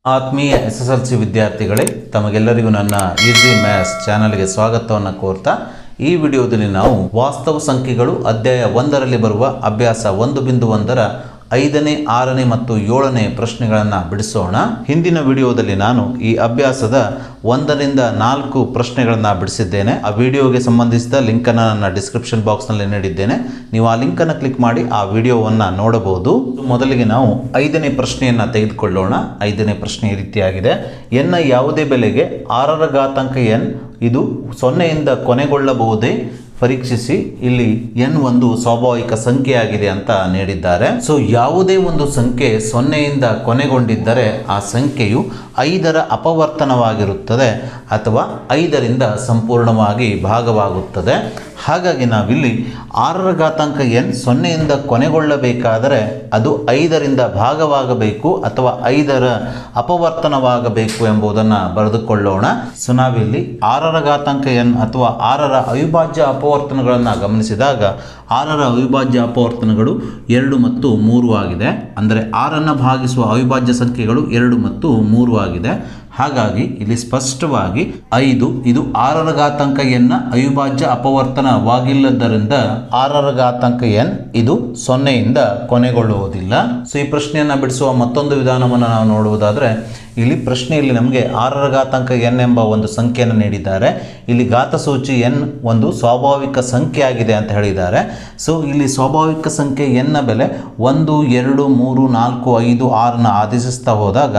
ಆತ್ಮೀಯ SSLC ವಿದ್ಯಾರ್ಥಿಗಳೇ, ತಮಗೆಲ್ಲರಿಗೂ ನನ್ನ ಈಸಿ ಮ್ಯಾಥ್ಸ್ ಚಾನಲ್ಗೆ ಸ್ವಾಗತವನ್ನು ಕೋರ್ತಾ ಈ ವಿಡಿಯೋದಲ್ಲಿ ನಾವು ವಾಸ್ತವ ಸಂಖ್ಯೆಗಳು ಅಧ್ಯಾಯ 1ರಲ್ಲಿ ಬರುವ ಅಭ್ಯಾಸ 1.1ರ 5ನೇ 6ನೇ ಮತ್ತು 7ನೇ ಪ್ರಶ್ನೆಗಳನ್ನು ಬಿಡಿಸೋಣ. ಹಿಂದಿನ ವಿಡಿಯೋದಲ್ಲಿ ನಾನು ಈ ಅಭ್ಯಾಸದ 1ರಿಂದ 4 ಪ್ರಶ್ನೆಗಳನ್ನು ಬಿಡಿಸಿದ್ದೇನೆ. ಆ ವಿಡಿಯೋಗೆ ಸಂಬಂಧಿಸಿದ ಲಿಂಕನ್ನು ನನ್ನ ಡಿಸ್ಕ್ರಿಪ್ಷನ್ ಬಾಕ್ಸ್ನಲ್ಲಿ ನೀಡಿದ್ದೇನೆ. ನೀವು ಆ ಲಿಂಕನ್ನು ಕ್ಲಿಕ್ ಮಾಡಿ ಆ ವಿಡಿಯೋವನ್ನು ನೋಡಬಹುದು. ಮೊದಲಿಗೆ ನಾವು 5ನೇ ಪ್ರಶ್ನೆಯನ್ನು ತೆಗೆದುಕೊಳ್ಳೋಣ. 5ನೇ ಪ್ರಶ್ನೆ ಈ ರೀತಿಯಾಗಿದೆ: ಎನ್ನ ಯಾವುದೇ ಬೆಲೆಗೆ 6ರ ಘಾತಾಂಕ n ಇದು 0ಯಿಂದ ಕೊನೆಗೊಳ್ಳಬಹುದೇ ಪರೀಕ್ಷಿಸಿ. ಇಲ್ಲಿ n ಒಂದು ಸ್ವಾಭಾವಿಕ ಸಂಖ್ಯೆಯಾಗಿದೆ ಅಂತ ನೀಡಿದ್ದಾರೆ. ಸೊ ಯಾವುದೇ ಒಂದು ಸಂಖ್ಯೆ 0ಯಿಂದ ಕೊನೆಗೊಂಡಿದ್ದರೆ ಆ ಸಂಖ್ಯೆಯು 5ರ ಅಪವರ್ತನವಾಗಿರುತ್ತದೆ ಅಥವಾ 5ರಿಂದ ಸಂಪೂರ್ಣವಾಗಿ ಭಾಗವಾಗುತ್ತದೆ. ಹಾಗಾಗಿ ನಾವಿಲ್ಲಿ 6ರ ಘಾತಾಂಕ n 0ಯಿಂದ ಕೊನೆಗೊಳ್ಳಬೇಕಾದರೆ ಅದು 5ರಿಂದ ಭಾಗವಾಗಬೇಕು ಅಥವಾ 5ರ ಅಪವರ್ತನವಾಗಬೇಕು ಎಂಬುದನ್ನು ಬರೆದುಕೊಳ್ಳೋಣ. ಸೊ ನಾವಿಲ್ಲಿ 6ರ ಘಾತಾಂಕ n ಅಥವಾ 6ರ ಅವಿಭಾಜ್ಯ ಅಪವರ್ತನಗಳನ್ನು ಗಮನಿಸಿದಾಗ 6ರ ಅವಿಭಾಜ್ಯ ಅಪವರ್ತನಗಳು 2 ಮತ್ತು 3 ಆಗಿದೆ. ಅಂದರೆ 6ಅನ್ನು ಭಾಗಿಸುವ ಅವಿಭಾಜ್ಯ ಸಂಖ್ಯೆಗಳು 2 ಮತ್ತು 3 ಆಗಿದೆ. ಹಾಗಾಗಿ ಇಲ್ಲಿ ಸ್ಪಷ್ಟವಾಗಿ 5 ಇದು 6ರ ಘಾತಾಂಕ n ಅವಿಭಾಜ್ಯ ಅಪವರ್ತನವಾಗಿಲ್ಲದರಿಂದ 6ರ ಘಾತಾಂಕ n ಇದು 0ಯಿಂದ ಕೊನೆಗೊಳ್ಳುವುದಿಲ್ಲ. ಸೊ ಈ ಪ್ರಶ್ನೆಯನ್ನು ಬಿಡಿಸುವ ಮತ್ತೊಂದು ವಿಧಾನವನ್ನು ನಾವು ನೋಡುವುದಾದರೆ, ಇಲ್ಲಿ ಪ್ರಶ್ನೆಯಲ್ಲಿ ನಮಗೆ 6ರ ಘಾತಾಂಕ n ಎಂಬ ಒಂದು ಸಂಖ್ಯೆಯನ್ನು ನೀಡಿದ್ದಾರೆ. ಇಲ್ಲಿ ಘಾತಸೂಚಿ n ಒಂದು ಸ್ವಾಭಾವಿಕ ಸಂಖ್ಯೆ ಆಗಿದೆ ಅಂತ ಹೇಳಿದ್ದಾರೆ. ಸೊ ಇಲ್ಲಿ ಸ್ವಾಭಾವಿಕ ಸಂಖ್ಯೆ n ನ ಬೆಲೆ 1 2 3 4 5 6ನ ಆದೇಶಿಸ್ತಾ ಹೋದಾಗ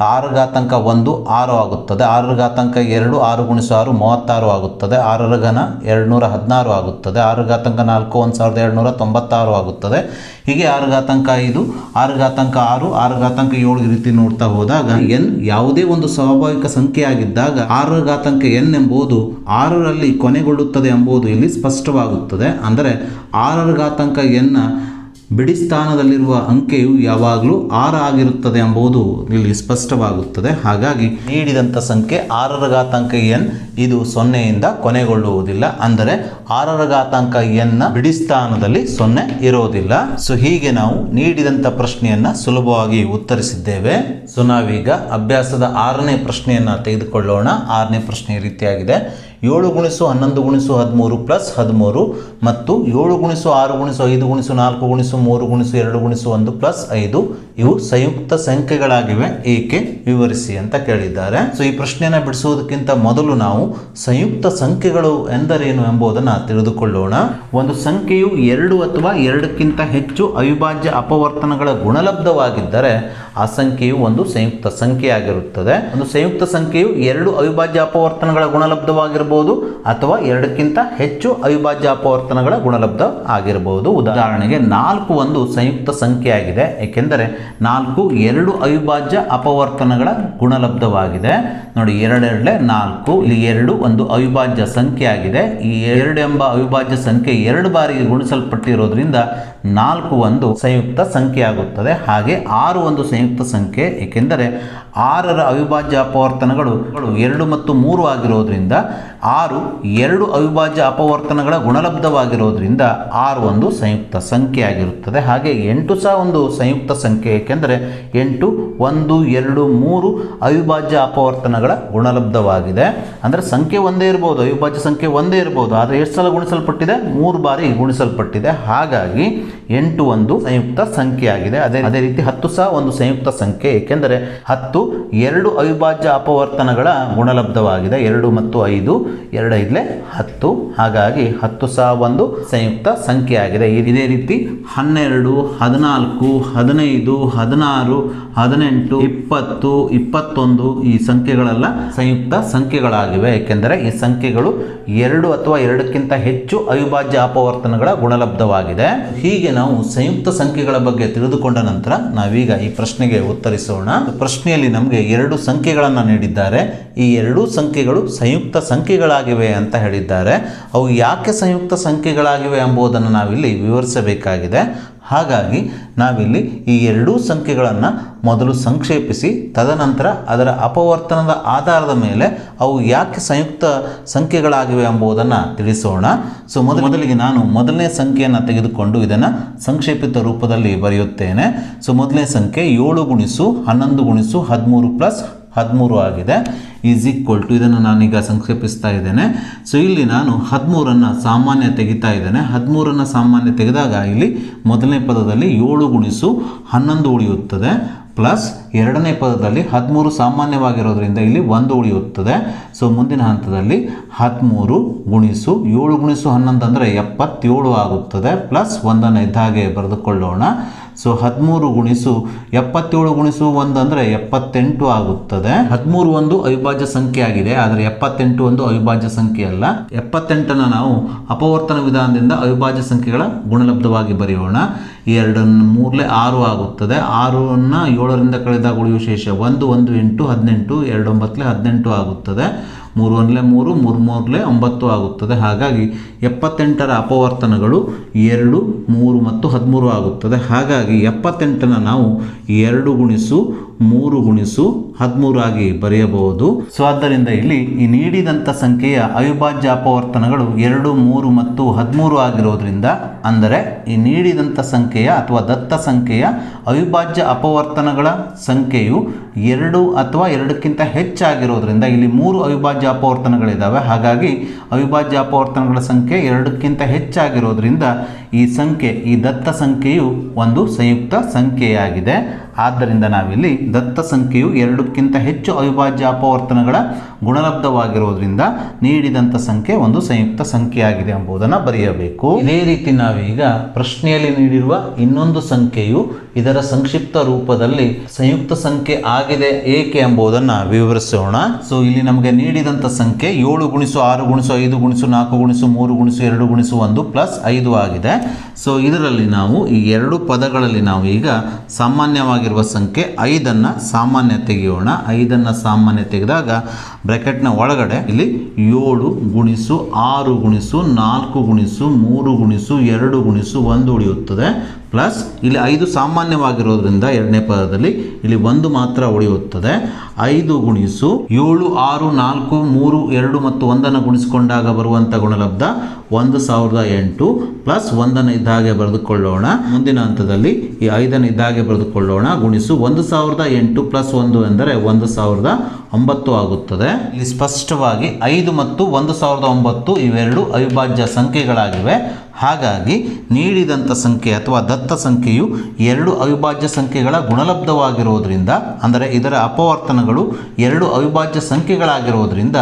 6ರ ಘಾತಾಂಕ 1 6 ಆಗುತ್ತದೆ. 6ರ ಘಾತಾಂಕ 2 6 × 6 36 ಆಗುತ್ತದೆ. 6ರ ಘನ 216 ಆಗುತ್ತದೆ. 6ರ ಘಾತಾಂಕ 4 1296 ಆಗುತ್ತದೆ. ಹೀಗೆ 6ರ ಘಾತಾಂಕ 5 6ರ ಘಾತಾಂಕ 6 6ರ ಘಾತಾಂಕ 7 ಈ ರೀತಿ ನೋಡ್ತಾ ಹೋದಾಗ n ಯಾವುದೇ ಒಂದು ಸ್ವಾಭಾವಿಕ ಸಂಖ್ಯೆಯಾಗಿದ್ದಾಗ 6ರ ಘಾತಾಂಕ n ಎಂಬುದು 6ರಲ್ಲಿ ಕೊನೆಗೊಳ್ಳುತ್ತದೆ ಎಂಬುದು ಇಲ್ಲಿ ಸ್ಪಷ್ಟವಾಗುತ್ತದೆ. ಅಂದರೆ 6ರ ಘಾತಾಂಕ n ನ ಬಿಡಿ ಸ್ಥಾನದಲ್ಲಿರುವ ಅಂಕೆಯು ಯಾವಾಗಲೂ 6 ಆಗಿರುತ್ತದೆ ಎಂಬುದು ಇಲ್ಲಿ ಸ್ಪಷ್ಟವಾಗುತ್ತದೆ. ಹಾಗಾಗಿ ನೀಡಿದಂಥ ಸಂಖ್ಯೆ 6ರ ಘಾತಾಂಕ n ಇದು 0ಯಿಂದ ಕೊನೆಗೊಳ್ಳುವುದಿಲ್ಲ. ಅಂದರೆ 6ರ ಘಾತಾಂಕ n ನ ಬಿಡಿ ಸ್ಥಾನದಲ್ಲಿ 0 ಇರೋದಿಲ್ಲ. ಸೊ ಹೀಗೆ ನಾವು ನೀಡಿದಂಥ ಪ್ರಶ್ನೆಯನ್ನು ಸುಲಭವಾಗಿ ಉತ್ತರಿಸಿದ್ದೇವೆ. ಸೊ ನಾವೀಗ ಅಭ್ಯಾಸದ 6ನೇ ಪ್ರಶ್ನೆಯನ್ನು ತೆಗೆದುಕೊಳ್ಳೋಣ. 6ನೇ ಪ್ರಶ್ನೆ ಈ ರೀತಿಯಾಗಿದೆ: 7 × 11 × 13 + 13 ಮತ್ತು 7 × 6 × 5 × 4 × 3 × 2 × 1 + 5 ಇವು ಸಂಯುಕ್ತ ಸಂಖ್ಯೆಗಳಾಗಿವೆ, ಏಕೆ ವಿವರಿಸಿ ಅಂತ ಕೇಳಿದ್ದಾರೆ. ಸೊ ಈ ಪ್ರಶ್ನೆಯನ್ನು ಬಿಡಿಸುವುದಕ್ಕಿಂತ ಮೊದಲು ನಾವು ಸಂಯುಕ್ತ ಸಂಖ್ಯೆಗಳು ಎಂದರೇನು ಎಂಬುದನ್ನು ತಿಳಿದುಕೊಳ್ಳೋಣ. ಒಂದು ಸಂಖ್ಯೆಯು 2 ಅಥವಾ 2ಕ್ಕಿಂತ ಹೆಚ್ಚು ಅವಿಭಾಜ್ಯ ಅಪವರ್ತನಗಳ ಗುಣಲಬ್ಧವಾಗಿದ್ದರೆ ಆ ಸಂಖ್ಯೆಯು ಒಂದು ಸಂಯುಕ್ತ ಸಂಖ್ಯೆಯಾಗಿರುತ್ತದೆ. ಒಂದು ಸಂಯುಕ್ತ ಸಂಖ್ಯೆಯು 2 ಅವಿಭಾಜ್ಯ ಅಪವರ್ತನಗಳ ಗುಣಲಬ್ಧವಾಗಿರಬಹುದು ಅಥವಾ 2ಕ್ಕಿಂತ ಹೆಚ್ಚು ಅವಿಭಾಜ್ಯ ಅಪವರ್ತನಗಳ ಗುಣಲಬ್ಧ ಆಗಿರಬಹುದು. ಉದಾಹರಣೆಗೆ 4 ಒಂದು ಸಂಯುಕ್ತ ಸಂಖ್ಯೆಯಾಗಿದೆ, ಏಕೆಂದರೆ 4 2 ಅವಿಭಾಜ್ಯ ಅಪವರ್ತನಗಳ ಗುಣಲಬ್ಧವಾಗಿದೆ. ನೋಡಿ, 2 2 4, ಇಲ್ಲಿ 2 ಒಂದು ಅವಿಭಾಜ್ಯ ಸಂಖ್ಯೆಯಾಗಿದೆ. ಈ 2 ಎಂಬ ಅವಿಭಾಜ್ಯ ಸಂಖ್ಯೆ 2 ಬಾರಿಗೆ ಗುಣಿಸಲ್ಪಟ್ಟಿರೋದ್ರಿಂದ 4 ಒಂದು ಸಂಯುಕ್ತ ಸಂಖ್ಯೆ ಆಗುತ್ತದೆ. ಹಾಗೆ 6 ಒಂದು ಸಂಯುಕ್ತ ಸಂಖ್ಯೆ, ಏಕೆಂದರೆ 6ರ ಅವಿಭಾಜ್ಯ ಅಪವರ್ತನಗಳು 2 ಮತ್ತು 3 ಆಗಿರೋದ್ರಿಂದ 6 2 ಅವಿಭಾಜ್ಯ ಅಪವರ್ತನಗಳ ಗುಣಲಬ್ಧವಾಗಿರೋದ್ರಿಂದ 6 ಒಂದು ಸಂಯುಕ್ತ ಸಂಖ್ಯೆ ಆಗಿರುತ್ತದೆ. ಹಾಗೆ 8 ಸಹ ಒಂದು ಸಂಯುಕ್ತ ಸಂಖ್ಯೆ, ಏಕೆಂದರೆ 8 1 2 3 ಅವಿಭಾಜ್ಯ ಅಪವರ್ತನಗಳ ಗುಣಲಬ್ಧವಾಗಿದೆ. ಅಂದರೆ ಸಂಖ್ಯೆ ಒಂದೇ ಇರಬಹುದು, ಅವಿಭಾಜ್ಯ ಸಂಖ್ಯೆ ಒಂದೇ ಇರಬಹುದು, ಆದರೆ ಎಷ್ಟು ಸಲ ಗುಣಿಸಲ್ಪಟ್ಟಿದೆ? 3 ಬಾರಿ ಗುಣಿಸಲ್ಪಟ್ಟಿದೆ. ಹಾಗಾಗಿ 8 ಒಂದು ಸಂಯುಕ್ತ ಸಂಖ್ಯೆ ಆಗಿದೆ. ಅದೇ ರೀತಿ 10 ಸಹ ಒಂದು ಸಂಯುಕ್ತ ಸಂಖ್ಯೆ, ಏಕೆಂದರೆ 10 2 ಅವಿಭಾಜ್ಯ ಅಪವರ್ತನಗಳ ಗುಣಲಬ್ಧವಾಗಿದೆ. 2 ಮತ್ತು 5 2 5 10, ಹಾಗಾಗಿ 10 ಸಹ ಒಂದು ಸಂಯುಕ್ತ ಸಂಖ್ಯೆ ಆಗಿದೆ. ಇದೇ ರೀತಿ 12 14 15 16 18 20 21 ಈ ಸಂಖ್ಯೆಗಳೆಲ್ಲ ಸಂಯುಕ್ತ ಸಂಖ್ಯೆಗಳಾಗಿವೆ, ಏಕೆಂದರೆ ಈ ಸಂಖ್ಯೆಗಳು 2 ಅಥವಾ 2ಕ್ಕಿಂತ ಹೆಚ್ಚು ಅವಿಭಾಜ್ಯ ಅಪವರ್ತನಗಳ ಗುಣಲಬ್ಧವಾಗಿದೆ. ಹೀಗೆ ನಾವು ಸಂಯುಕ್ತ ಸಂಖ್ಯೆಗಳ ಬಗ್ಗೆ ತಿಳಿದುಕೊಂಡ ನಂತರ ನಾವೀಗ ಈ ಪ್ರಶ್ನೆಗೆ ಉತ್ತರಿಸೋಣ. ಪ್ರಶ್ನೆಯಲ್ಲಿ ನಮಗೆ 2 ಸಂಖ್ಯೆಗಳನ್ನು ನೀಡಿದ್ದಾರೆ. ಈ 2 ಸಂಖ್ಯೆಗಳು ಸಂಯುಕ್ತ ಸಂಖ್ಯೆಗಳಾಗಿವೆ ಅಂತ ಹೇಳಿದ್ದಾರೆ. ಅವು ಯಾಕೆ ಸಂಯುಕ್ತ ಸಂಖ್ಯೆಗಳಾಗಿವೆ ಎಂಬುದನ್ನು ನಾವಿಲ್ಲಿ ವಿವರಿಸಬೇಕಾಗಿದೆ. ಹಾಗಾಗಿ ನಾವಿಲ್ಲಿ ಈ ಎರಡೂ ಸಂಖ್ಯೆಗಳನ್ನು ಮೊದಲು ಸಂಕ್ಷೇಪಿಸಿ ತದನಂತರ ಅದರ ಅಪವರ್ತನದ ಆಧಾರದ ಮೇಲೆ ಅವು ಯಾಕೆ ಸಂಯುಕ್ತ ಸಂಖ್ಯೆಗಳಾಗಿವೆ ಎಂಬುದನ್ನು ತಿಳಿಸೋಣ. ಸೊ ಮೊದಲಿಗೆ ನಾನು ಮೊದಲನೇ ಸಂಖ್ಯೆಯನ್ನು ತೆಗೆದುಕೊಂಡು ಇದನ್ನು ಸಂಕ್ಷೇಪಿತ ರೂಪದಲ್ಲಿ ಬರೆಯುತ್ತೇನೆ. ಸೊ ಮೊದಲನೇ ಸಂಖ್ಯೆ 7 ಗುಣಿಸು 11 ಗುಣಿಸು 13 ಪ್ಲಸ್ 13 ಆಗಿದೆ. ಈಸ್ ಈಕ್ವಲ್ ಟು ಇದನ್ನು ನಾನೀಗ ಸಂಕ್ಷೇಪಿಸ್ತಾ ಇದ್ದೇನೆ. ಸೊ ಇಲ್ಲಿ ನಾನು 13ಅನ್ನು ಸಾಮಾನ್ಯ ತೆಗಿತಾ ಇದ್ದೇನೆ. 13ಅನ್ನು ಸಾಮಾನ್ಯ ತೆಗೆದಾಗ ಇಲ್ಲಿ ಮೊದಲನೇ ಪದದಲ್ಲಿ 7 ಗುಣಿಸು 11 ಉಳಿಯುತ್ತದೆ, ಪ್ಲಸ್ ಎರಡನೇ ಪದದಲ್ಲಿ 13 ಸಾಮಾನ್ಯವಾಗಿರೋದ್ರಿಂದ ಇಲ್ಲಿ 1 ಉಳಿಯುತ್ತದೆ. ಸೊ ಮುಂದಿನ ಹಂತದಲ್ಲಿ 13 ಗುಣಿಸು 7 ಗುಣಿಸು 11 ಅಂದರೆ 77 ಆಗುತ್ತದೆ, ಪ್ಲಸ್ 1ಅನ್ನು ಇದ್ದ ಹಾಗೆ ಬರೆದುಕೊಳ್ಳೋಣ. ಸೊ 13 ಗುಣಿಸು 77 ಗುಣಿಸು 1 ಅಂದರೆ 78 ಆಗುತ್ತದೆ. 13 ಒಂದು ಅವಿಭಾಜ್ಯ ಸಂಖ್ಯೆ ಆಗಿದೆ, ಆದರೆ 78 ಒಂದು ಅವಿಭಾಜ್ಯ ಸಂಖ್ಯೆ ಅಲ್ಲ. 78ಅನ್ನು ನಾವು ಅಪವರ್ತನ ವಿಧಾನದಿಂದ ಅವಿಭಾಜ್ಯ ಸಂಖ್ಯೆಗಳ ಗುಣಲಬ್ಧವಾಗಿ ಬರೆಯೋಣ. 2 3 6 ಆಗುತ್ತದೆ. 6ಅನ್ನು 7ರಿಂದ ಕಳೆದಾಗ ಉಳಿಯುವ ಶೇಷ 1 1 8 18, 2 9 18 ಆಗುತ್ತದೆ. 3 1 3 3 3 9 ಆಗುತ್ತದೆ. ಹಾಗಾಗಿ 78ರ ಅಪವರ್ತನಗಳು 2 3 ಮತ್ತು 13 ಆಗುತ್ತದೆ. ಹಾಗಾಗಿ 78ನ್ನು ನಾವು 2 ಗುಣಿಸು 3 ಗುಣಿಸು 13 ಆಗಿ ಬರೆಯಬಹುದು. ಸೊ ಆದ್ದರಿಂದ ಇಲ್ಲಿ ಈ ನೀಡಿದಂಥ ಸಂಖ್ಯೆಯ ಅವಿಭಾಜ್ಯ ಅಪವರ್ತನಗಳು 2 3 ಮತ್ತು 13 ಆಗಿರೋದ್ರಿಂದ, ಅಂದರೆ ಈ ನೀಡಿದಂಥ ಸಂಖ್ಯೆಯ ಅಥವಾ ದತ್ತ ಸಂಖ್ಯೆಯ ಅವಿಭಾಜ್ಯ ಅಪವರ್ತನಗಳ ಸಂಖ್ಯೆಯು 2 ಅಥವಾ 2ಕ್ಕಿಂತ ಹೆಚ್ಚಾಗಿರೋದ್ರಿಂದ ಇಲ್ಲಿ 3 ಅವಿಭಾಜ್ಯ ಅಪವರ್ತನಗಳಿದ್ದಾವೆ. ಹಾಗಾಗಿ ಅವಿಭಾಜ್ಯ ಅಪವರ್ತನಗಳ ಸಂಖ್ಯೆ 2ಕ್ಕಿಂತ ಹೆಚ್ಚಾಗಿರೋದ್ರಿಂದ ಈ ದತ್ತ ಸಂಖ್ಯೆಯು ಒಂದು ಸಂಯುಕ್ತ ಸಂಖ್ಯೆಯಾಗಿದೆ. ಆದ್ದರಿಂದ ನಾವಿಲ್ಲಿ ದತ್ತ ಸಂಖ್ಯೆಯು 2ಕ್ಕಿಂತ ಹೆಚ್ಚು ಅವಿಭಾಜ್ಯ ಅಪವರ್ತನಗಳ ಗುಣಲಬ್ಧವಾಗಿರೋದ್ರಿಂದ ನೀಡಿದಂಥ ಸಂಖ್ಯೆ ಒಂದು ಸಂಯುಕ್ತ ಸಂಖ್ಯೆಯಾಗಿದೆ ಎಂಬುದನ್ನು ಬರೆಯಬೇಕು. ಇದೇ ರೀತಿ ನಾವೀಗ ಪ್ರಶ್ನೆಯಲ್ಲಿ ನೀಡಿರುವ ಇನ್ನೊಂದು ಸಂಖ್ಯೆಯು ಇದರ ಸಂಕ್ಷಿಪ್ತ ರೂಪದಲ್ಲಿ ಸಂಯುಕ್ತ ಸಂಖ್ಯೆ ಆಗಿದೆ ಏಕೆ ಎಂಬುದನ್ನು ವಿವರಿಸೋಣ. ಸೊ ಇಲ್ಲಿ ನಮಗೆ ನೀಡಿದಂಥ ಸಂಖ್ಯೆ 7 ಗುಣಿಸು 6 ಗುಣಿಸು 5 ಗುಣಿಸು 4 ಗುಣಿಸು 3 ಗುಣಿಸು 2 ಗುಣಿಸು 1 ಪ್ಲಸ್ 5 ಆಗಿದೆ. ಸೊ ಇದರಲ್ಲಿ ನಾವು ಈ ಎರಡು ಪದಗಳಲ್ಲಿ ನಾವು ಈಗ ಸಾಮಾನ್ಯವಾಗಿರುವ ಸಂಖ್ಯೆ 5ಅನ್ನು ಸಾಮಾನ್ಯ ತೆಗೆಯೋಣ. 5ಅನ್ನು ಸಾಮಾನ್ಯ ತೆಗೆದಾಗ ಬ್ರ್ಯಾಕೆಟ್ನ ಒಳಗಡೆ ಇಲ್ಲಿ 7 ಗುಣಿಸು 6 ಗುಣಿಸು 4 ಗುಣಿಸು 3 ಗುಣಿಸು 2 ಗುಣಿಸು 1 ಉಳಿಯುತ್ತದೆ, ಪ್ಲಸ್ ಇಲ್ಲಿ 5 ಸಾಮಾನ್ಯವಾಗಿರೋದ್ರಿಂದ ಎರಡನೇ ಪದದಲ್ಲಿ ಇಲ್ಲಿ 1 ಮಾತ್ರ ಉಳಿಯುತ್ತದೆ. 5 ಗುಣಿಸು 7 6 4 3 2 ಮತ್ತು 1ಅನ್ನು ಗುಣಿಸಿಕೊಂಡಾಗ ಬರುವಂಥ ಗುಣಲಬ್ಧ 1008 ಪ್ಲಸ್ 1ಅನ್ನು ಇದ್ದ ಹಾಗೆ ಬರೆದುಕೊಳ್ಳೋಣ. ಮುಂದಿನ ಹಂತದಲ್ಲಿ ಈ 5ಅನ್ನು ಇದ್ದ ಹಾಗೆ ಬರೆದುಕೊಳ್ಳೋಣ. ಗುಣಿಸು 1008 ಪ್ಲಸ್ 1 ಎಂದರೆ 1009 ಆಗುತ್ತದೆ. ಇಲ್ಲಿ ಸ್ಪಷ್ಟವಾಗಿ 5 ಮತ್ತು 1009 ಇವೆರಡು ಅವಿಭಾಜ್ಯ ಸಂಖ್ಯೆಗಳಾಗಿವೆ. ಹಾಗಾಗಿ ನೀಡಿದಂಥ ಸಂಖ್ಯೆ ಅಥವಾ ದತ್ತ ಸಂಖ್ಯೆಯು 2 ಅವಿಭಾಜ್ಯ ಸಂಖ್ಯೆಗಳ ಗುಣಲಬ್ಧವಾಗಿರುವುದರಿಂದ, ಅಂದರೆ ಇದರ ಅಪವರ್ತನಗಳು 2 ಅವಿಭಾಜ್ಯ ಸಂಖ್ಯೆಗಳಾಗಿರುವುದರಿಂದ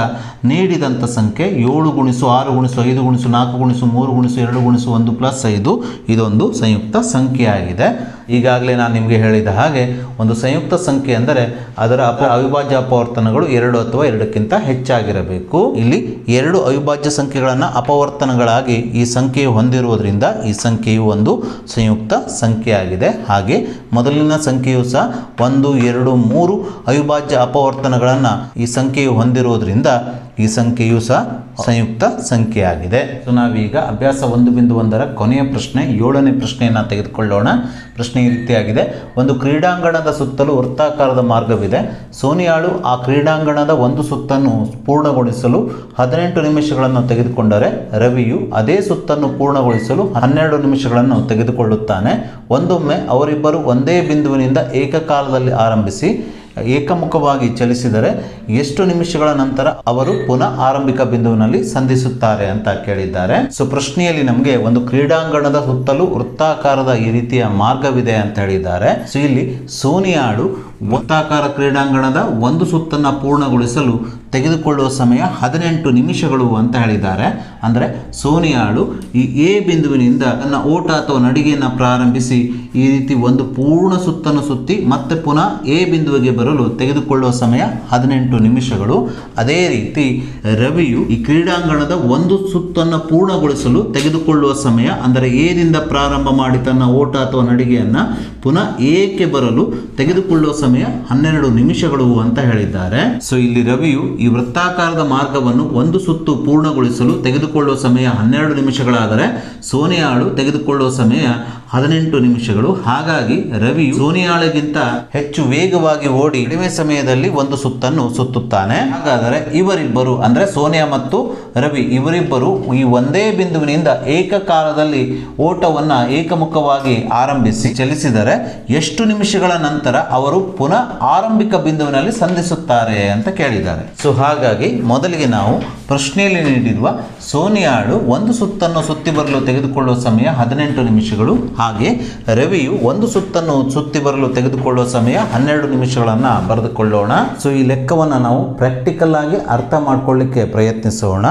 ನೀಡಿದಂಥ ಸಂಖ್ಯೆ 7 ಗುಣಿಸು 6 ಗುಣಿಸು 5 ಗುಣಿಸು 4 ಗುಣಿಸು 3 ಗುಣಿಸು 2 ಗುಣಿಸು 1 ಪ್ಲಸ್ 5 ಇದೊಂದು ಸಂಯುಕ್ತ ಸಂಖ್ಯೆಯಾಗಿದೆ. ಈಗಾಗಲೇ ನಾನು ನಿಮಗೆ ಹೇಳಿದ ಹಾಗೆ ಒಂದು ಸಂಯುಕ್ತ ಸಂಖ್ಯೆ ಅಂದರೆ ಅದರ ಅವಿಭಾಜ್ಯ ಅಪವರ್ತನಗಳು 2 ಅಥವಾ 2ಕ್ಕಿಂತ ಹೆಚ್ಚಾಗಿರಬೇಕು. ಇಲ್ಲಿ 2 ಅವಿಭಾಜ್ಯ ಸಂಖ್ಯೆಗಳನ್ನು ಅಪವರ್ತನಗಳಾಗಿ ಈ ಸಂಖ್ಯೆಯು ಹೊಂದಿರುವುದರಿಂದ ಈ ಸಂಖ್ಯೆಯು ಒಂದು ಸಂಯುಕ್ತ ಸಂಖ್ಯೆಯಾಗಿದೆ. ಹಾಗೆ ಮೊದಲಿನ ಸಂಖ್ಯೆಯು ಸಹ 1 2 3 ಅವಿಭಾಜ್ಯ ಅಪವರ್ತನಗಳನ್ನು ಈ ಸಂಖ್ಯೆಯು ಹೊಂದಿರುವುದರಿಂದ ಈ ಸಂಖ್ಯೆಯು ಸಹ ಸಂಯುಕ್ತ ಸಂಖ್ಯೆಯಾಗಿದೆ. ಸೊ ನಾವೀಗ ಅಭ್ಯಾಸ 1.1ರ ಕೊನೆಯ ಪ್ರಶ್ನೆ 7ನೇ ಪ್ರಶ್ನೆಯನ್ನು ತೆಗೆದುಕೊಳ್ಳೋಣ. ಪ್ರಶ್ನೆ ಈ ರೀತಿಯಾಗಿದೆ. ಒಂದು ಕ್ರೀಡಾಂಗಣದ ಸುತ್ತಲೂ ವೃತ್ತಾಕಾರದ ಮಾರ್ಗವಿದೆ. ಸೋನಿಯಾಳು ಆ ಕ್ರೀಡಾಂಗಣದ ಒಂದು ಸುತ್ತನ್ನು ಪೂರ್ಣಗೊಳಿಸಲು 18 ನಿಮಿಷಗಳನ್ನು ತೆಗೆದುಕೊಂಡರೆ ರವಿಯು ಅದೇ ಸುತ್ತನ್ನು ಪೂರ್ಣಗೊಳಿಸಲು 12 ನಿಮಿಷಗಳನ್ನು ತೆಗೆದುಕೊಳ್ಳುತ್ತಾನೆ. ಒಂದೊಮ್ಮೆ ಅವರಿಬ್ಬರು ಒಂದೇ ಬಿಂದುವಿನಿಂದ ಏಕಕಾಲದಲ್ಲಿ ಆರಂಭಿಸಿ ಏಕಮುಖವಾಗಿ ಚಲಿಸಿದರೆ ಎಷ್ಟು ನಿಮಿಷಗಳ ನಂತರ ಅವರು ಪುನಃ ಆರಂಭಿಕ ಬಿಂದುವಿನಲ್ಲಿ ಸಂಧಿಸುತ್ತಾರೆ ಅಂತ ಕೇಳಿದ್ದಾರೆ. ಸೊ ಪ್ರಶ್ನೆಯಲ್ಲಿ ನಮಗೆ ಒಂದು ಕ್ರೀಡಾಂಗಣದ ಸುತ್ತಲೂ ವೃತ್ತಾಕಾರದ ಈ ರೀತಿಯ ಮಾರ್ಗವಿದೆ ಅಂತ ಹೇಳಿದ್ದಾರೆ. ಸೊ ಇಲ್ಲಿ ಸೋನಿಯಾಳು ವೃತ್ತಾಕಾರ ಕ್ರೀಡಾಂಗಣದ ಒಂದು ಸುತ್ತನ್ನು ಪೂರ್ಣಗೊಳಿಸಲು ತೆಗೆದುಕೊಳ್ಳುವ ಸಮಯ 18 ನಿಮಿಷಗಳು ಅಂತ ಹೇಳಿದ್ದಾರೆ. ಅಂದರೆ ಸೋನಿಯಾಳು ಈ ಎ ಬಿಂದುವಿನಿಂದ ತನ್ನ ಓಟ ಅಥವಾ ನಡಿಗೆಯನ್ನು ಪ್ರಾರಂಭಿಸಿ ಈ ರೀತಿ ಒಂದು ಪೂರ್ಣ ಸುತ್ತನ್ನು ಸುತ್ತಿ ಮತ್ತೆ ಪುನಃ ಎ ಬಿಂದುವಿಗೆ ಬರಲು ತೆಗೆದುಕೊಳ್ಳುವ ಸಮಯ 18 ನಿಮಿಷಗಳು. ಅದೇ ರೀತಿ ರವಿಯು ಈ ಕ್ರೀಡಾಂಗಣದ ಒಂದು ಸುತ್ತನ್ನು ಪೂರ್ಣಗೊಳಿಸಲು ತೆಗೆದುಕೊಳ್ಳುವ ಸಮಯ, ಅಂದರೆ ಎದಿಂದ ಪ್ರಾರಂಭ ಮಾಡಿ ತನ್ನ ಓಟ ಅಥವಾ ನಡಿಗೆಯನ್ನು ಪುನಃ ಎಕ್ಕೆ ಬರಲು ತೆಗೆದುಕೊಳ್ಳುವ ಸಮಯ 12 ನಿಮಿಷಗಳು ಅಂತ ಹೇಳಿದ್ದಾರೆ. ಸೊ ಇಲ್ಲಿ ರವಿಯು ಈ ವೃತ್ತಾಕಾರದ ಮಾರ್ಗವನ್ನು ಒಂದು ಸುತ್ತು ಪೂರ್ಣಗೊಳಿಸಲು ತೆಗೆದುಕೊಳ್ಳುವ ಸಮಯ 12 ನಿಮಿಷಗಳಾದರೆ ಸೋನಿಯಾಳು ತೆಗೆದುಕೊಳ್ಳುವ ಸಮಯ 18 ನಿಮಿಷಗಳು. ಹಾಗಾಗಿ ರವಿಯು ಸೋನಿಯಾಳಿಗಿಂತ ಹೆಚ್ಚು ವೇಗವಾಗಿ ಓಡಿ ಕಡಿಮೆ ಸಮಯದಲ್ಲಿ ಒಂದು ಸುತ್ತನ್ನು ಸುತ್ತುತ್ತಾನೆ. ಹಾಗಾದರೆ ಇವರಿಬ್ಬರು ಅಂದ್ರೆ ಸೋನಿಯಾ ಮತ್ತು ರವಿ ಇವರಿಬ್ಬರು ಈ ಒಂದೇ ಬಿಂದುವಿನಿಂದ ಏಕಕಾಲದಲ್ಲಿ ಓಟವನ್ನ ಏಕಮುಖವಾಗಿ ಆರಂಭಿಸಿ ಚಲಿಸಿದರೆ ಎಷ್ಟು ನಿಮಿಷಗಳ ನಂತರ ಅವರು ಪುನಃ ಆರಂಭಿಕ ಬಿಂದುವಿನಲ್ಲಿ ಸಂಧಿಸುತ್ತಾರೆ ಅಂತ ಕೇಳಿದ್ದಾರೆ. ಸೊ ಹಾಗಾಗಿ ಮೊದಲಿಗೆ ನಾವು ಪ್ರಶ್ನೆಯಲ್ಲಿ ನೀಡಿರುವ ಸೋನಿಯಾಳು ಒಂದು ಸುತ್ತನ್ನು ಸುತ್ತಿ ಬರಲು ತೆಗೆದುಕೊಳ್ಳುವ ಸಮಯ 18 ನಿಮಿಷಗಳು, ಹಾಗೆ ರವಿಯು ಒಂದು ಸುತ್ತನ್ನು ಸುತ್ತಿ ಬರಲು ತೆಗೆದುಕೊಳ್ಳುವ ಸಮಯ 12 ನಿಮಿಷಗಳನ್ನು ಬರೆದುಕೊಳ್ಳೋಣ. ಸೊ ಈ ಲೆಕ್ಕವನ್ನು ನಾವು ಪ್ರಾಕ್ಟಿಕಲ್ ಆಗಿ ಅರ್ಥ ಮಾಡ್ಕೊಳ್ಳಿಕ್ಕೆ ಪ್ರಯತ್ನಿಸೋಣ.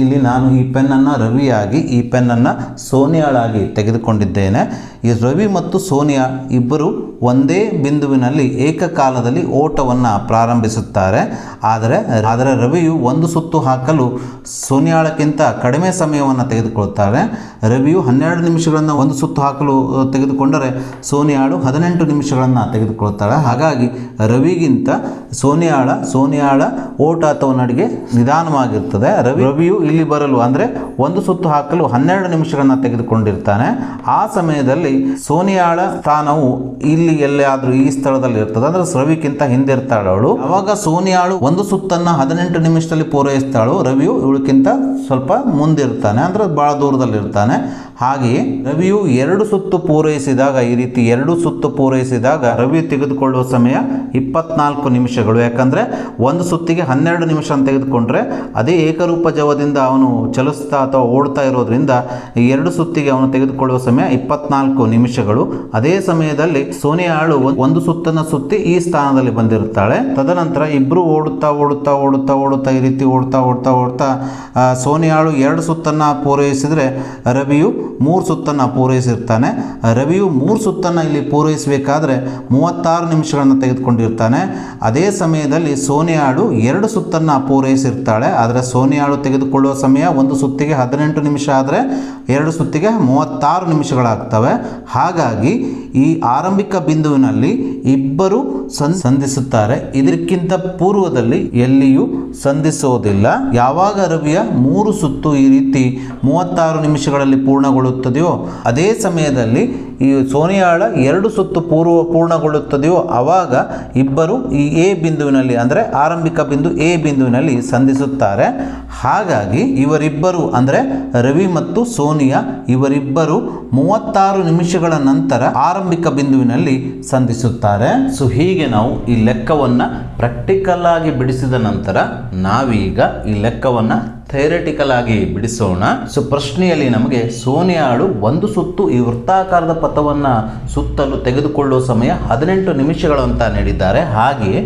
ಇಲ್ಲಿ ನಾನು ಈ ಪೆನ್ನನ್ನು ರವಿಯಾಗಿ ಈ ಪೆನ್ನನ್ನು ಸೋನಿಯಾಳಾಗಿ ತೆಗೆದುಕೊಂಡಿದ್ದೇನೆ. ಈ ರವಿ ಮತ್ತು ಸೋನಿಯಾ ಇಬ್ಬರು ಒಂದೇ ಬಿಂದುವಿನಲ್ಲಿ ಏಕಕಾಲದಲ್ಲಿ ಓಟವನ್ನು ಪ್ರಾರಂಭಿಸುತ್ತಾರೆ. ಆದರೆ ರವಿಯು ಒಂದು ಸುತ್ತು ಹಾಕಲು ಸೋನಿಯಾಳಕ್ಕಿಂತ ಕಡಿಮೆ ಸಮಯವನ್ನು ತೆಗೆದುಕೊಳ್ಳುತ್ತಾರೆ. ರವಿಯು 12 ನಿಮಿಷಗಳನ್ನು ಒಂದು ಸುತ್ತು ಹಾಕಲು ತೆಗೆದುಕೊಂಡರೆ ಸೋನಿಯಾಳು 18 ನಿಮಿಷಗಳನ್ನು ತೆಗೆದುಕೊಳ್ಳುತ್ತಾಳೆ. ಹಾಗಾಗಿ ರವಿಗಿಂತ ಸೋನಿಯಾಳ ಓಟ ಅಥವಾ ನಡಿಗೆ ನಿಧಾನವಾಗಿರ್ತದೆ. ರವಿಯು ಇಲ್ಲಿ ಬರಲು ಅಂದರೆ ಒಂದು ಸುತ್ತು ಹಾಕಲು 12 ನಿಮಿಷಗಳನ್ನು ತೆಗೆದುಕೊಂಡಿರ್ತಾನೆ. ಆ ಸಮಯದಲ್ಲಿ ಸೋನಿಯಾಳ ಸ್ಥಾನವು ಇಲ್ಲಿ ಎಲ್ಲಾದ್ರೂ ಈ ಸ್ಥಳದಲ್ಲಿ ಇರ್ತದೆ, ಅಂದ್ರೆ ರವಿಗಿಂತ ಹಿಂದಿರ್ತಾಳೆ ಅವಳು. ಅವಾಗ ಸೋನಿಯಾಳು ಒಂದು ಸುತ್ತನ್ನ 18 ನಿಮಿಷದಲ್ಲಿ ಪೂರೈಸ್ತಾಳು, ರವಿಯು ಇವಳಕ್ಕಿಂತ ಸ್ವಲ್ಪ ಮುಂದಿರ್ತಾನೆ, ಅಂದ್ರೆ ಬಹಳ ದೂರದಲ್ಲಿ ಇರ್ತಾನೆ. ಹಾಗೆಯೇ ರವಿಯು 2 ಸುತ್ತು ಪೂರೈಸಿದಾಗ, ಈ ರೀತಿ 2 ಸುತ್ತು ಪೂರೈಸಿದಾಗ ರವಿ ತೆಗೆದುಕೊಳ್ಳುವ ಸಮಯ 24 ನಿಮಿಷಗಳು. ಯಾಕಂದ್ರೆ ಒಂದು ಸುತ್ತಿಗೆ 12 ನಿಮಿಷ ಅಂತ ತೆಗೆದುಕೊಂಡ್ರೆ ಅದೇ ಏಕರೂಪ ಜವದಿಂದ ಅವನು ಚಲಿಸ್ತಾ ಅಥವಾ ಓಡ್ತಾ ಇರೋದ್ರಿಂದ ಈ 2 ಸುತ್ತಿಗೆ ಅವನು ತೆಗೆದುಕೊಳ್ಳುವ ಸಮಯ 24 ನಿಮಿಷಗಳು. ಅದೇ ಸಮಯದಲ್ಲಿ ಸೋನಿಯಾಳು ಒಂದು ಸುತ್ತನ್ನು ಸುತ್ತಿ ಈ ಸ್ಥಾನದಲ್ಲಿ ಬಂದಿರುತ್ತಾಳೆ. ತದನಂತರ ಇಬ್ರು ಓಡುತ್ತಾ ಈ ರೀತಿ ಓಡ್ತಾ ಸೋನಿಯಾಳು 2 ಸುತ್ತನ್ನ ಪೂರೈಸಿದ್ರೆ ರವಿಯು 3 ಸುತ್ತನ್ನು ಪೂರೈಸಿರ್ತಾನೆ. ರವಿಯು 3 ಸುತ್ತನ್ನು ಇಲ್ಲಿ ಪೂರೈಸಬೇಕಾದ್ರೆ 36 ನಿಮಿಷಗಳನ್ನು ತೆಗೆದುಕೊಂಡಿರ್ತಾನೆ. ಅದೇ ಸಮಯದಲ್ಲಿ ಸೋನಿಯಾಳು 2 ಸುತ್ತನ್ನು ಪೂರೈಸಿರ್ತಾಳೆ. ಆದರೆ ಸೋನಿಯಾಳು ತೆಗೆದುಕೊಳ್ಳುವ ಸಮಯ ಒಂದು ಸುತ್ತಿಗೆ 18 ನಿಮಿಷ ಆದರೆ 2 ಸುತ್ತಿಗೆ 36 ನಿಮಿಷಗಳಾಗ್ತವೆ. ಹಾಗಾಗಿ ಈ ಆರಂಭಿಕ ಬಿಂದುವಿನಲ್ಲಿ ಇಬ್ಬರು ಸಂಧಿಸುತ್ತಾರೆ. ಇದಕ್ಕಿಂತ ಪೂರ್ವದಲ್ಲಿ ಎಲ್ಲಿಯೂ ಸಂಧಿಸೋದಿಲ್ಲ. ಯಾವಾಗ ರವಿಯ 3 ಸುತ್ತು ಈ ರೀತಿ 36 ನಿಮಿಷಗಳಲ್ಲಿ ಪೂರ್ಣಗೊಳ್ಳುತ್ತದೆಯೋ ಅದೇ ಸಮಯದಲ್ಲಿ ಈ ಸೋನಿಯಾಳ 2 ಸುತ್ತು ಪೂರ್ಣಗೊಳ್ಳುತ್ತದೆಯೋ ಆವಾಗ ಇಬ್ಬರು ಈ ಎ ಬಿಂದುವಿನಲ್ಲಿ ಅಂದರೆ ಆರಂಭಿಕ ಬಿಂದು ಎ ಬಿಂದುವಿನಲ್ಲಿ ಸಂಧಿಸುತ್ತಾರೆ. ಹಾಗಾಗಿ ಇವರಿಬ್ಬರು ಅಂದರೆ ರವಿ ಮತ್ತು ಸೋನಿಯಾ ಇವರಿಬ್ಬರು 36 ನಿಮಿಷಗಳ ನಂತರ ಆರಂಭಿಕ ಬಿಂದುವಿನಲ್ಲಿ ಸಂಧಿಸುತ್ತಾರೆ. ಸೊ ಹೀಗೆ ನಾವು ಈ ಲೆಕ್ಕವನ್ನು ಪ್ರಾಕ್ಟಿಕಲ್ ಆಗಿ ಬಿಡಿಸಿದ ನಂತರ ನಾವೀಗ ಈ ಲೆಕ್ಕವನ್ನು ಥಿಯರಿಟಿಕಲ್ ಆಗಿ ಬಿಡಿಸೋಣ. ಸೊ ಪ್ರಶ್ನೆಯಲ್ಲಿ ನಮಗೆ ಸೋನಿಯಾಳು ಒಂದು ಸುತ್ತು ಈ ವೃತ್ತಾಕಾರದ ಪಥವನ್ನು ಸುತ್ತಲು ತೆಗೆದುಕೊಳ್ಳುವ ಸಮಯ 18 ನಿಮಿಷಗಳು ಅಂತ ನೀಡಿದ್ದಾರೆ. ಹಾಗೆಯೇ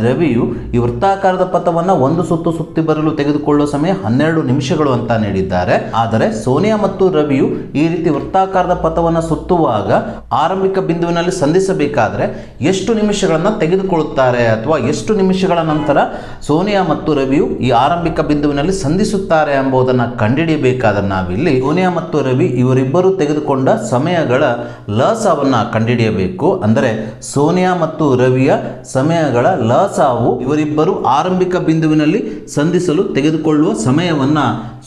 ರವಿಯು ಈ ವೃತ್ತಾಕಾರದ ಪಥವನ್ನು ಒಂದು ಸುತ್ತು ಸುತ್ತಿ ಬರಲು ತೆಗೆದುಕೊಳ್ಳುವ ಸಮಯ 12 ನಿಮಿಷಗಳು ಅಂತ ನೀಡಿದ್ದಾರೆ. ಆದರೆ ಸೋನಿಯಾ ಮತ್ತು ರವಿಯು ಈ ರೀತಿ ವೃತ್ತಾಕಾರದ ಪಥವನ್ನು ಸುತ್ತುವಾಗ ಆರಂಭಿಕ ಬಿಂದುವಿನಲ್ಲಿ ಸಂಧಿಸಬೇಕಾದ್ರೆ ಎಷ್ಟು ನಿಮಿಷಗಳನ್ನು ತೆಗೆದುಕೊಳ್ಳುತ್ತಾರೆ ಅಥವಾ ಎಷ್ಟು ನಿಮಿಷಗಳ ನಂತರ ಸೋನಿಯಾ ಮತ್ತು ರವಿಯು ಈ ಆರಂಭಿಕ ಬಿಂದುವಿನಲ್ಲಿ ಸಂಧಿಸುತ್ತಾರೆ ಎಂಬುದನ್ನು ಕಂಡುಹಿಡಿಯಬೇಕಾದ್ರೆ ನಾವಿಲ್ಲಿ ಸೋನಿಯಾ ಮತ್ತು ರವಿ ಇವರಿಬ್ಬರು ತೆಗೆದುಕೊಂಡ ಸಮಯಗಳ ಲಸಾವನ್ನು ಕಂಡುಹಿಡಿಯಬೇಕು. ಅಂದರೆ ಸೋನಿಯಾ ಮತ್ತು ರವಿಯ ಸಮಯಗಳ ಲಸಾವು ಇವರಿಬ್ಬರು ಆರಂಭಿಕ ಬಿಂದುವಿನಲ್ಲಿ ಸಂಧಿಸಲು ತೆಗೆದುಕೊಳ್ಳುವ ಸಮಯವನ್ನ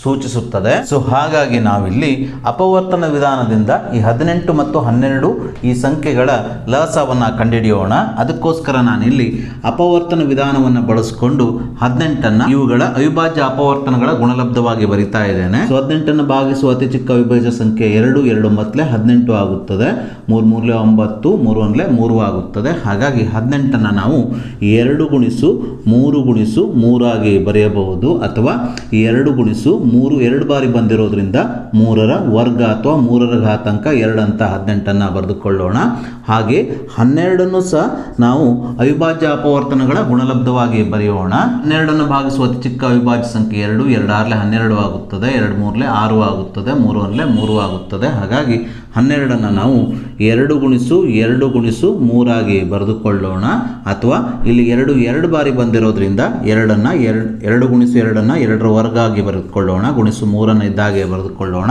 ಸೂಚಿಸುತ್ತದೆ. ಸೊ ಹಾಗಾಗಿ ನಾವಿಲ್ಲಿ ಅಪವರ್ತನ ವಿಧಾನದಿಂದ ಈ 18 ಮತ್ತು 12 ಈ ಸಂಖ್ಯೆಗಳ ಲಸವನ್ನು ಕಂಡುಹಿಡಿಯೋಣ. ಅದಕ್ಕೋಸ್ಕರ ನಾನಿಲ್ಲಿ ಅಪವರ್ತನ ವಿಧಾನವನ್ನು ಬಳಸಿಕೊಂಡು 18 ಇವುಗಳ ಅವಿಭಾಜ್ಯ ಅಪವರ್ತನಗಳ ಗುಣಲಬ್ಧವಾಗಿ ಬರಿತಾ ಇದ್ದೇನೆ. ಸೊ 18 ಭಾಗಿಸುವ ಅತಿ ಚಿಕ್ಕ ಅವಿಭಾಜ್ಯ ಸಂಖ್ಯೆ 2 ಮೊತ್ತಲೆ 18 ಆಗುತ್ತದೆ. 3 ಮೂರಲೆ 9, 3 1 3 ಆಗುತ್ತದೆ. ಹಾಗಾಗಿ 18 ನಾವು 2 ಗುಣಿಸು 3 ಗುಣಿಸು 3 ಆಗಿ ಬರೆಯಬಹುದು, ಅಥವಾ 2 ಗುಣಿಸು 3 2 ಬಾರಿ ಬಂದಿರೋದ್ರಿಂದ 3ರ ವರ್ಗ ಅಥವಾ 3ರ ಘಾತಾಂಕ 2 ಅಂತ 18 ಬರೆದುಕೊಳ್ಳೋಣ. ಹಾಗೆ 12 ಸಹ ನಾವು ಅವಿಭಾಜ್ಯ ಅಪವರ್ತನಗಳ ಗುಣಲಬ್ಧವಾಗಿ ಬರೆಯೋಣ. 12 ಭಾಗಿಸುವ ಅತಿ ಚಿಕ್ಕ ಅವಿಭಾಜ್ಯ ಸಂಖ್ಯೆ 2 2 6 12 ಆಗುತ್ತದೆ. 2 3 6 ಆಗುತ್ತದೆ. 3 1 3 ಆಗುತ್ತದೆ. ಹಾಗಾಗಿ 12 ನಾವು 2 × 2 × 3 ಅಥವಾ ಇಲ್ಲಿ 2 ಬಾರಿ ಬಂದಿರೋದ್ರಿಂದ 2 × 2 ವರ್ಗ ಆಗಿ ಬರೆದುಕೊಳ್ಳೋಣ, ಗುಣಿಸು 3 ಇದ್ದಾಗೆ ಬರೆದುಕೊಳ್ಳೋಣ.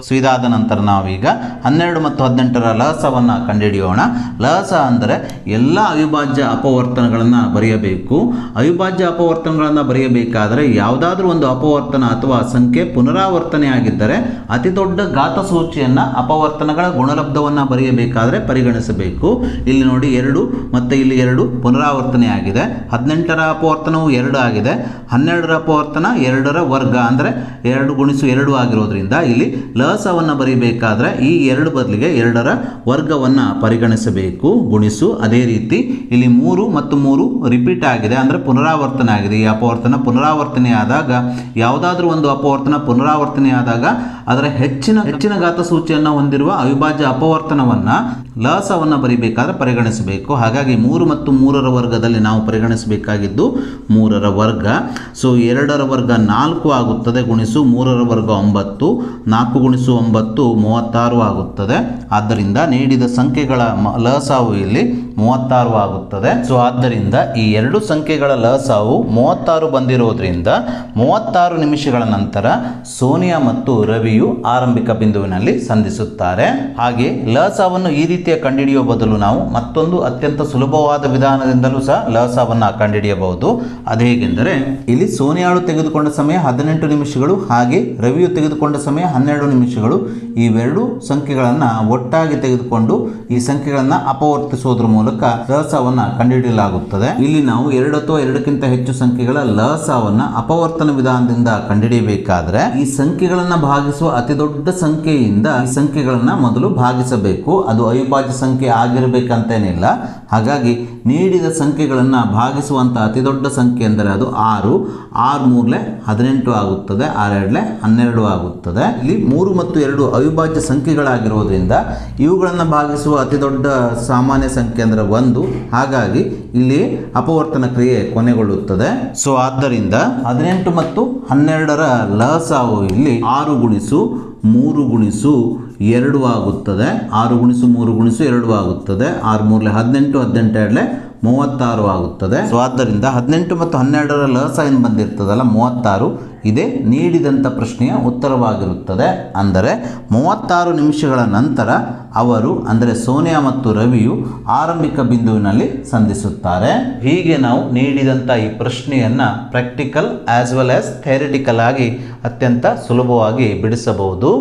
ಸೊ ಇದಾದ ನಂತರ ನಾವೀಗ 12 ಮತ್ತು 18ರ ಲಸವನ್ನು ಕಂಡುಹಿಡಿಯೋಣ. ಲಸ ಅಂದರೆ ಎಲ್ಲ ಅವಿಭಾಜ್ಯ ಅಪವರ್ತನಗಳನ್ನು ಬರೆಯಬೇಕು. ಅವಿಭಾಜ್ಯ ಅಪವರ್ತನಗಳನ್ನು ಬರೆಯಬೇಕಾದರೆ ಯಾವುದಾದ್ರೂ ಒಂದು ಅಪವರ್ತನ ಅಥವಾ ಸಂಖ್ಯೆ ಪುನರಾವರ್ತನೆ ಆಗಿದ್ದರೆ ಅತಿ ದೊಡ್ಡ ಘಾತಸೂಚಿಯನ್ನು ಅಪವರ್ತನಗಳ ಗುಣಲಬ್ಧವನ್ನು ಬರೆಯಬೇಕಾದರೆ ಪರಿಗಣಿಸಬೇಕು. ಇಲ್ಲಿ ನೋಡಿ 2 ಮತ್ತು ಇಲ್ಲಿ 2 ಪುನರಾವರ್ತನೆ ಆಗಿದೆ. 18ರ ಅಪವರ್ತನವು 2 ಆಗಿದೆ. 12ರ ಅಪವರ್ತನ 2ರ ವರ್ಗ ಅಂದರೆ 2 × 2 ಆಗಿರೋದ್ರಿಂದ ಇಲ್ಲಿ ಲಸವನ್ನು ಬರೀಬೇಕಾದ್ರೆ ಈ 2 ಬದಲಿಗೆ 2ರ ವರ್ಗವನ್ನು ಪರಿಗಣಿಸಬೇಕು, ಗುಣಿಸು. ಅದೇ ರೀತಿ ಇಲ್ಲಿ 3 ಮತ್ತು 3 ರಿಪೀಟ್ ಆಗಿದೆ ಅಂದರೆ ಪುನರಾವರ್ತನೆ ಆಗಿದೆ. ಈ ಅಪವರ್ತನ ಪುನರಾವರ್ತನೆ ಆದಾಗ ಯಾವುದಾದ್ರೂ ಒಂದು ಅಪವರ್ತನ ಪುನರಾವರ್ತನೆ ಆದಾಗ ಅದರ ಹೆಚ್ಚಿನ ಘಾತಸೂಚಿಯನ್ನು ಹೊಂದಿರುವ ಅವಿಭಾಜ್ಯ ಅಪವರ್ತನವನ್ನು ಲಸವನ್ನು ಬರೀಬೇಕಾದ್ರೆ ಪರಿಗಣಿಸಬೇಕು. ಹಾಗಾಗಿ 3 ಮತ್ತು 3ರ ವರ್ಗದಲ್ಲಿ ನಾವು ಪರಿಗಣಿಸಬೇಕಾಗಿದ್ದು 3ರ ವರ್ಗ. ಸೊ 2ರ ವರ್ಗ 4 ಆಗುತ್ತದೆ, ಗುಣಿಸು 3ರ ವರ್ಗ 9, 4 × 9 36 ಆಗುತ್ತದೆ. ಆದ್ದರಿಂದ ನೀಡಿದ ಸಂಖ್ಯೆಗಳ ಲಸವು ಇಲ್ಲಿ 36 ಆಗುತ್ತದೆ. ಸೊ ಆದ್ದರಿಂದ ಈ 2 ಸಂಖ್ಯೆಗಳ ಲಸವು 36 ಬಂದಿರೋದ್ರಿಂದ 36 ನಿಮಿಷಗಳ ನಂತರ ಸೋನಿಯಾ ಮತ್ತು ರವಿಯು ಆರಂಭಿಕ ಬಿಂದುವಿನಲ್ಲಿ ಸಂಧಿಸುತ್ತಾರೆ. ಹಾಗೆ ಲಸವನ್ನು ಈ ರೀತಿಯ ಕಂಡುಹಿಡಿಯುವ ಬದಲು ನಾವು ಮತ್ತೊಂದು ಅತ್ಯಂತ ಸುಲಭವಾದ ವಿಧಾನದಿಂದಲೂ ಸಹ ಲಸವನ್ನು ಕಂಡುಹಿಡಿಯಬಹುದು. ಅದೇಗೆಂದರೆ ಇಲ್ಲಿ ಸೋನಿಯಾಳು ತೆಗೆದುಕೊಂಡ ಸಮಯ 18 ನಿಮಿಷಗಳು, ಹಾಗೆ ರವಿಯು ತೆಗೆದುಕೊಂಡ ಸಮಯ 12 ನಿಮಿಷಗಳು. ಇವೆರಡು ಸಂಖ್ಯೆಗಳನ್ನು ಒಟ್ಟಾಗಿ ತೆಗೆದುಕೊಂಡು ಈ ಸಂಖ್ಯೆಗಳನ್ನು ಅಪವರ್ತಿಸುವುದರ ಮೂಲಕ ಲಸವನ್ನು ಕಂಡುಹಿಡಿಯಲಾಗುತ್ತದೆ. ಇಲ್ಲಿ ನಾವು 2 ಅಥವಾ 2ಕ್ಕಿಂತ ಹೆಚ್ಚು ಸಂಖ್ಯೆಗಳ ಲಸವನ್ನು ಅಪವರ್ತನ ವಿಧಾನದಿಂದ ಕಂಡುಹಿಡಿಯಬೇಕಾದ್ರೆ ಈ ಸಂಖ್ಯೆಗಳನ್ನು ಭಾಗಿಸುವ ಅತಿ ದೊಡ್ಡ ಸಂಖ್ಯೆಯಿಂದ ಈ ಸಂಖ್ಯೆಗಳನ್ನು ಮೊದಲು ಭಾಗಿಸಬೇಕು. ಅದು ಅವಿಭಾಜ್ಯ ಸಂಖ್ಯೆ ಆಗಿರಬೇಕಂತೇನಿಲ್ಲ. ಹಾಗಾಗಿ ನೀಡಿದ ಸಂಖ್ಯೆಗಳನ್ನು ಭಾಗಿಸುವಂಥ ಅತಿ ದೊಡ್ಡ ಸಂಖ್ಯೆ ಎಂದರೆ ಅದು 6. 6 3 18 ಆಗುತ್ತದೆ, 6 2 12 ಆಗುತ್ತದೆ. ಇಲ್ಲಿ 3 ಮತ್ತು 2 ಅವಿಭಾಜ್ಯ ಸಂಖ್ಯೆಗಳಾಗಿರುವುದರಿಂದ ಇವುಗಳನ್ನು ಭಾಗಿಸುವ ಅತಿ ದೊಡ್ಡ ಸಾಮಾನ್ಯ ಸಂಖ್ಯೆ ಅಂದರೆ 1. ಹಾಗಾಗಿ ಇಲ್ಲಿ ಅಪವರ್ತನ ಕ್ರಿಯೆ ಕೊನೆಗೊಳ್ಳುತ್ತದೆ. ಸೊ ಆದ್ದರಿಂದ 18 ಮತ್ತು 12ರ ಲಸವು ಇಲ್ಲಿ 6 × 3 × 2 ಆಗುತ್ತದೆ. 6 × 3 × 2 ಆಗುತ್ತದೆ. 6 3 18, 18 2 36 ಆಗುತ್ತದೆ. ಸೊ ಆದ್ದರಿಂದ 18 ಮತ್ತು 12ರ ಲಸ ಏನು ಬಂದಿರ್ತದಲ್ಲ 36, ಇದೇ ನೀಡಿದಂಥ ಪ್ರಶ್ನೆಯ ಉತ್ತರವಾಗಿರುತ್ತದೆ. ಅಂದರೆ 36 ನಿಮಿಷಗಳ ನಂತರ ಅವರು ಅಂದರೆ ಸೋನಿಯಾ ಮತ್ತು ರವಿಯು ಆರಂಭಿಕ ಬಿಂದುವಿನಲ್ಲಿ ಸಂಧಿಸುತ್ತಾರೆ. ಹೀಗೆ ನಾವು ನೀಡಿದಂಥ ಈ ಪ್ರಶ್ನೆಯನ್ನು practical as well as theoretical ಆಗಿ ಅತ್ಯಂತ ಸುಲಭವಾಗಿ ಬಿಡಿಸಬಹುದು.